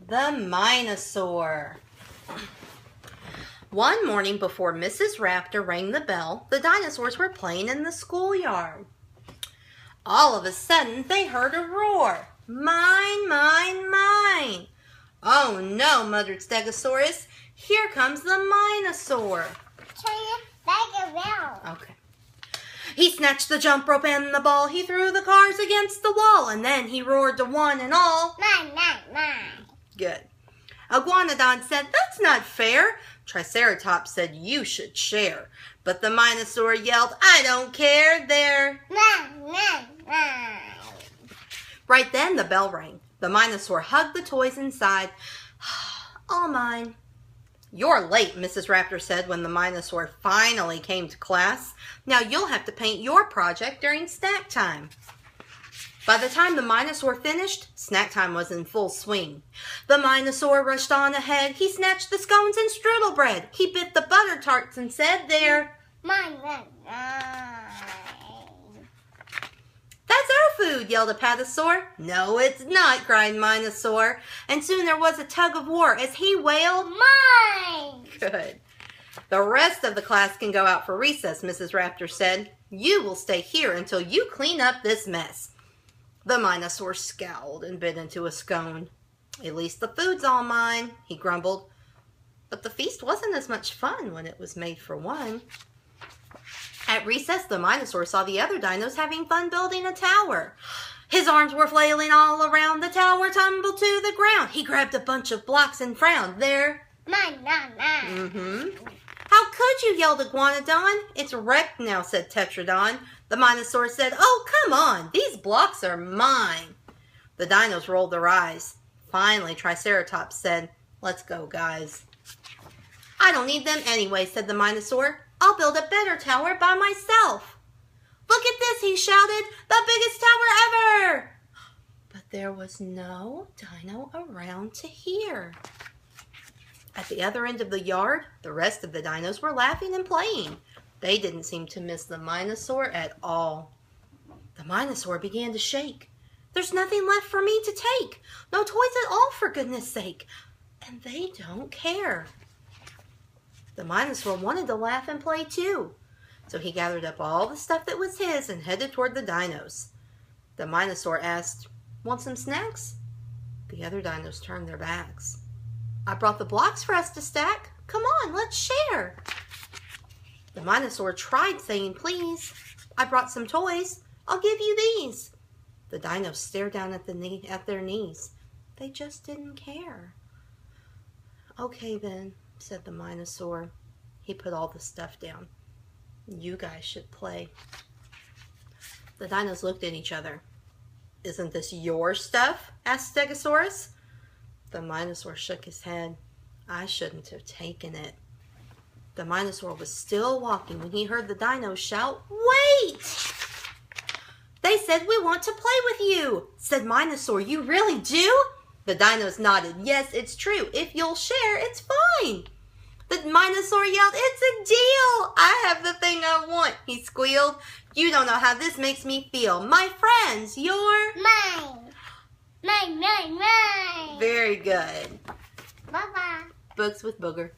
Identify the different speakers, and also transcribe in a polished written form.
Speaker 1: The Mine O Saur. One morning before Mrs. Raptor rang the bell, the dinosaurs were playing in the schoolyard. All of a sudden, they heard a roar. Mine, mine, mine. Oh no, muttered Stegosaurus. Here comes the Mine O Saur.
Speaker 2: Turn it back around.
Speaker 1: Okay. He snatched the jump rope and the ball. He threw the cars against the wall, and then he roared to one and all.
Speaker 2: Mine, mine, mine.
Speaker 1: Good. Iguanodon said, "That's not fair." Triceratops said, "You should share." But the Mine O Saur yelled, "I don't care, there."
Speaker 2: Mine, mine, mine.
Speaker 1: Right then the bell rang. The Mine O Saur hugged the toys inside. All mine. "You're late," Mrs. Raptor said when the Mine O Saur finally came to class. "Now you'll have to paint your project during snack time." By the time the Mine O Saur finished, snack time was in full swing. The Mine O Saur rushed on ahead. He snatched the scones and strudel bread. He bit the butter tarts and said, "There."
Speaker 2: Mine, mine, mine.
Speaker 1: "That's our food," yelled Apatosaur. "No, it's not," cried Mine O Saur. And soon there was a tug of war as he wailed,
Speaker 2: Mine.
Speaker 1: "Good. The rest of the class can go out for recess," Mrs. Raptor said. "You will stay here until you clean up this mess." The Mine O Saur scowled and bit into a scone. "At least the food's all mine," he grumbled. But the feast wasn't as much fun when it was made for one. At recess, the Mine O Saur saw the other dinos having fun building a tower. His arms were flailing all around. The tower tumbled to the ground. He grabbed a bunch of blocks and frowned. "There."
Speaker 2: Mine, mine, mine.
Speaker 1: "How could you?" yelled Iguanodon. "It's wrecked now," said Tetradon. The Mine O Saur said, "Oh, come on. These blocks are mine." The dinos rolled their eyes. Finally, Triceratops said, "Let's go, guys." "I don't need them anyway," said the Mine O Saur. "I'll build a better tower by myself." "Look at this," he shouted. "The biggest tower ever!" But there was no dino around to hear. At the other end of the yard, the rest of the dinos were laughing and playing. They didn't seem to miss the Mine O Saur at all. The Mine O Saur began to shake. "There's nothing left for me to take. No toys at all, for goodness sake. And they don't care." The Mine O Saur wanted to laugh and play too. So he gathered up all the stuff that was his and headed toward the dinos. The Mine O Saur asked, "Want some snacks?" The other dinos turned their backs. "I brought the blocks for us to stack. Come on, let's share." The Mine O Saur tried saying, "Please, I brought some toys. I'll give you these." The dinos stared down at their knees. They just didn't care. "Okay then," said the Mine O Saur. He put all the stuff down. "You guys should play." The dinos looked at each other. "Isn't this your stuff?" asked Stegosaurus. The Mine O Saur shook his head. "I shouldn't have taken it." The Mine O Saur was still walking when he heard the dinos shout, "Wait!" "They said we want to play with you," said Mine O Saur. "You really do?" The dinos nodded. "Yes, it's true. If you'll share, it's fine." The Mine O Saur yelled, "It's a deal! I have the thing I want," he squealed. "You don't know how this makes me feel. My friends, you're..."
Speaker 2: Mine. Mine, mine, mine.
Speaker 1: Very good.
Speaker 2: Bye-bye.
Speaker 1: Books with Booger.